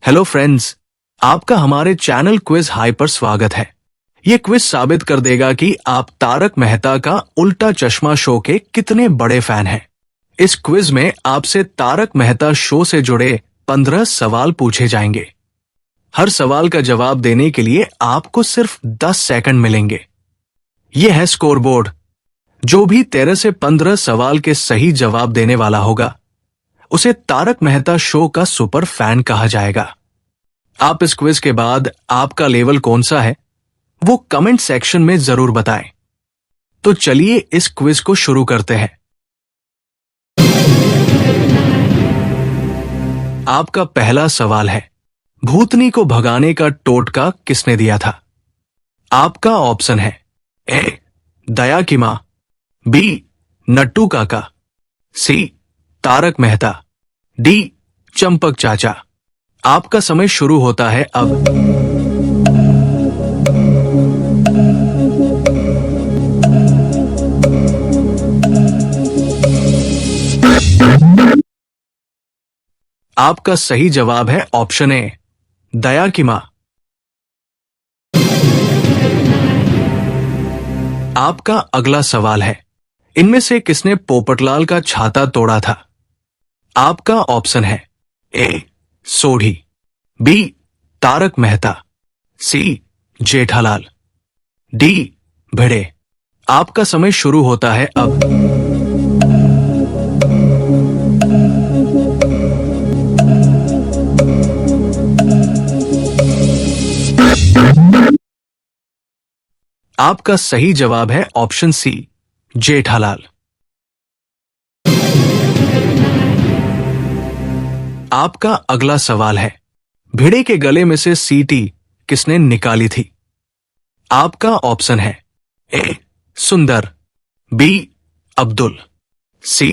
Hello friends, आपका हमारे channel quiz high पर स्वागत है। ये क्विज साबित कर देगा कि आप तारक मेहता का उल्टा चश्मा शो के कितने बड़े फैन हैं। इस क्विज में आपसे तारक मेहता शो से जुड़े 15 सवाल पूछे जाएंगे। हर सवाल का जवाब देने के लिए आपको सिर्फ 10 सेकंड मिलेंगे। ये है स्कोर बोर्ड। जो भी 13 से 15 सवाल के सही जवाब देने वाला होगा उसे तारक मेहता शो का सुपर फैन कहा जाएगा। आप इस क्विज के बाद आपका लेवल कौन सा है वो कमेंट सेक्शन में जरूर बताएं। तो चलिए इस क्विज को शुरू करते हैं। आपका पहला सवाल है, भूतनी को भगाने का टोटका किसने दिया था? आपका ऑप्शन है ए दया की मां, बी नट्टू काका, सी तारक मेहता, डी चंपक चाचा। आपका समय शुरू होता है अब। आपका सही जवाब है ऑप्शन ए दया की मां। आपका अगला सवाल है, इनमें से किसने पोपटलाल का छाता तोड़ा था? आपका ऑप्शन है ए सोढ़ी, बी तारक मेहता, सी जेठालाल, डी भिड़े। आपका समय शुरू होता है अब। आपका सही जवाब है ऑप्शन सी जेठालाल। आपका अगला सवाल है, भिड़े के गले में से सीटी किसने निकाली थी? आपका ऑप्शन है ए सुंदर, बी अब्दुल, सी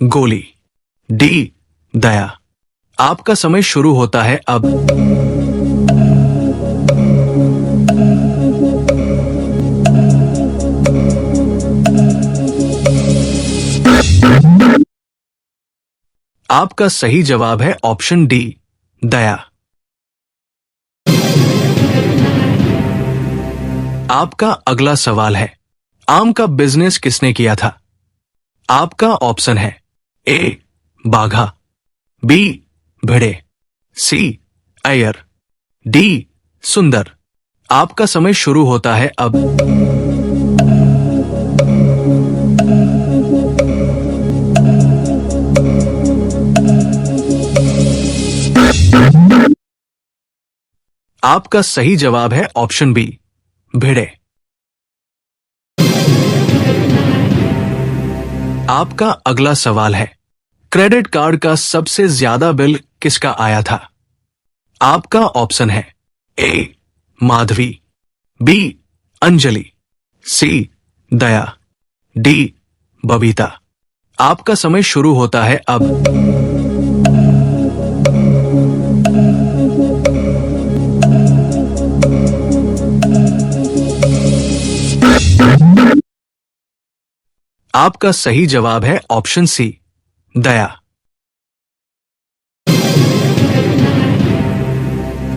गोली, डी दया। आपका समय शुरू होता है अब। आपका सही जवाब है ऑप्शन डी दया। आपका अगला सवाल है, आम का बिजनेस किसने किया था? आपका ऑप्शन है ए बाघा, बी भिड़े, सी अय्यर, डी सुंदर। आपका समय शुरू होता है अब। आपका सही जवाब है ऑप्शन बी भिड़े। आपका अगला सवाल है, क्रेडिट कार्ड का सबसे ज्यादा बिल किसका आया था? आपका ऑप्शन है ए माधवी, बी अंजलि, सी दया, डी बबीता। आपका समय शुरू होता है अब। आपका सही जवाब है ऑप्शन सी दया।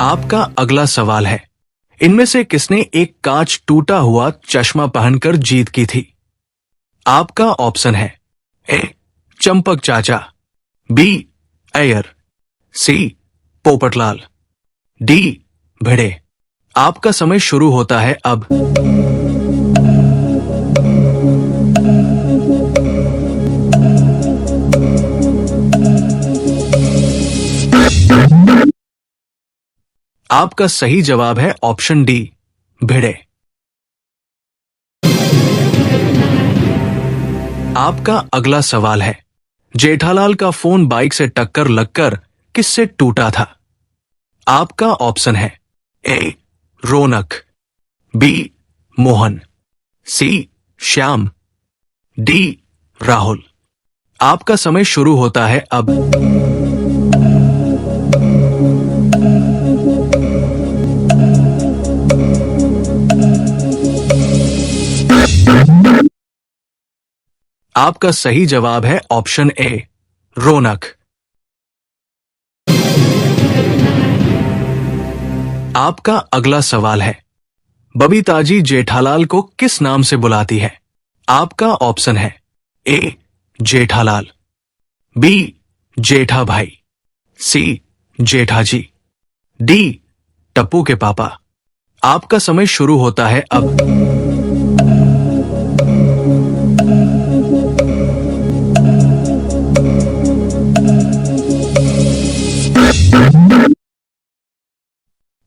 आपका अगला सवाल है, इनमें से किसने एक कांच टूटा हुआ चश्मा पहनकर जीत की थी? आपका ऑप्शन है ए चंपक चाचा, बी अय्यर, सी पोपटलाल, डी भिड़े। आपका समय शुरू होता है अब। आपका सही जवाब है ऑप्शन डी भिड़े। आपका अगला सवाल है, जेठालाल का फोन बाइक से टक्कर लगकर किससे टूटा था? आपका ऑप्शन है ए रौनक, बी मोहन, सी श्याम, डी राहुल। आपका समय शुरू होता है अब। आपका सही जवाब है ऑप्शन ए रौनक। आपका अगला सवाल है, बबीता जी जेठालाल को किस नाम से बुलाती है? आपका ऑप्शन है ए जेठालाल, बी जेठा भाई, सी जेठाजी, डी टप्पू के पापा। आपका समय शुरू होता है अब।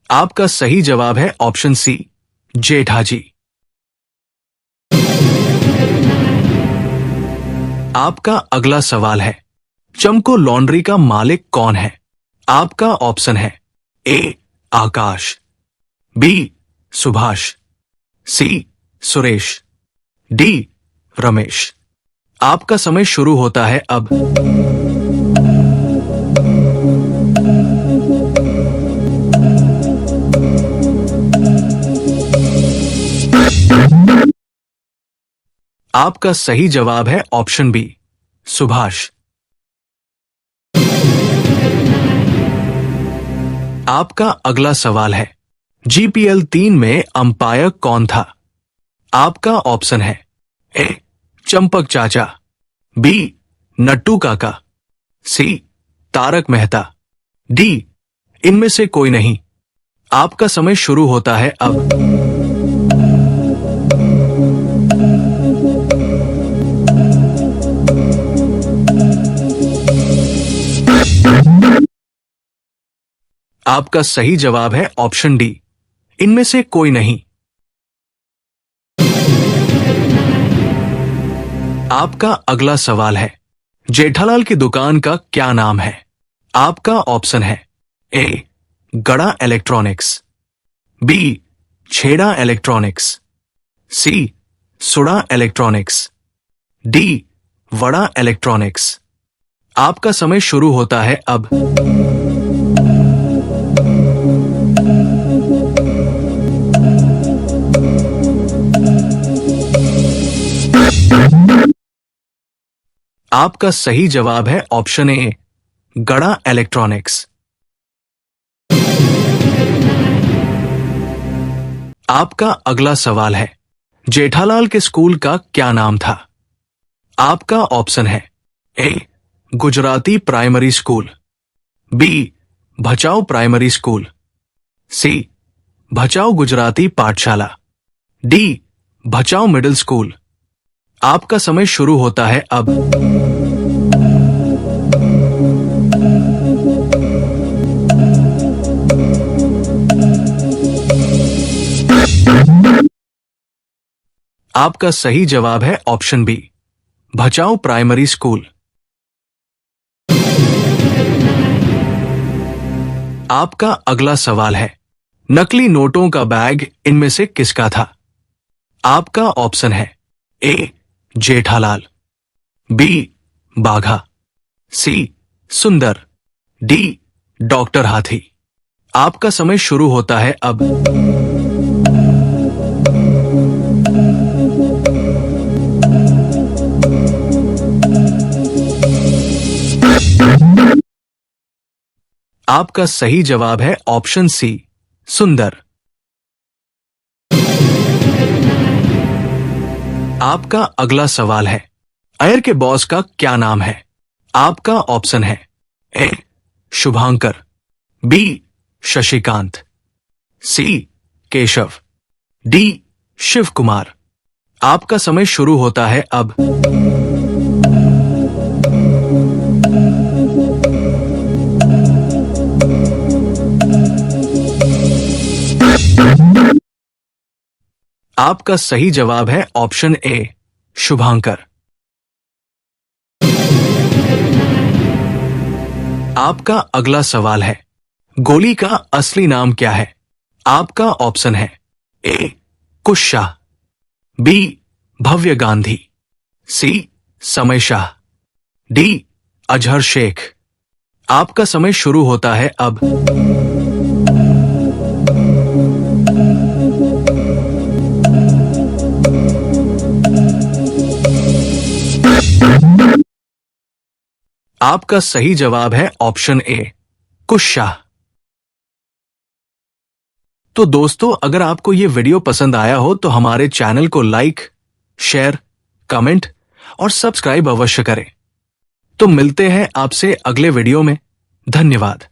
आपका सही जवाब है ऑप्शन सी जेठाजी। आपका अगला सवाल है, चमको लॉन्ड्री का मालिक कौन है? आपका ऑप्शन है ए आकाश, बी सुभाष, सी सुरेश, डी रमेश। आपका समय शुरू होता है अब। आपका सही जवाब है ऑप्शन बी सुभाष। आपका अगला सवाल है, जीपीएल 3 में अंपायर कौन था? आपका ऑप्शन है ए चंपक चाचा, बी नट्टू काका, सी तारक मेहता, डी इनमें से कोई नहीं। आपका समय शुरू होता है अब। आपका सही जवाब है ऑप्शन डी इनमें से कोई नहीं। आपका अगला सवाल है, जेठालाल की दुकान का क्या नाम है? आपका ऑप्शन है ए गड़ा इलेक्ट्रॉनिक्स, बी छेड़ा इलेक्ट्रॉनिक्स, सी सुड़ा इलेक्ट्रॉनिक्स, डी वड़ा इलेक्ट्रॉनिक्स। आपका समय शुरू होता है अब। आपका सही जवाब है ऑप्शन ए गड़ा इलेक्ट्रॉनिक्स। आपका अगला सवाल है, जेठालाल के स्कूल का क्या नाम था? आपका ऑप्शन है A Gujarati primary school, B Bhachau primary school, C Bhachau Gujarati पाठशाला, डी भचाऊ मिडिल स्कूल। आपका समय शुरू होता है अब। आपका सही जवाब है option B Bhachau primary school. आपका अगला सवाल है, नकली नोटों का बैग इनमें से किसका था? आपका ऑप्शन है ए जेठालाल, बी बाघा, सी सुंदर, डी डॉक्टर हाथी। आपका समय शुरू होता है अब। आपका सही जवाब है ऑप्शन सी सुंदर। आपका अगला सवाल है, अयर के बॉस का क्या नाम है? आपका ऑप्शन है ए शुभांकर, बी शशिकांत, सी केशव, डी शिव कुमार। आपका समय शुरू होता है अब। आपका सही जवाब है ऑप्शन ए शुभांकर। आपका अगला सवाल है, गोली का असली नाम क्या है? आपका ऑप्शन है ए कुश शाह, बी भव्य गांधी, सी समय शाह, डी अजहर शेख। आपका समय शुरू होता है अब। आपका सही जवाब है ऑप्शन ए कुश शाह। तो दोस्तों, अगर आपको ये वीडियो पसंद आया हो तो हमारे चैनल को लाइक, शेयर, कमेंट और सब्सक्राइब अवश्य करें। तो मिलते हैं आपसे अगले वीडियो में। धन्यवाद।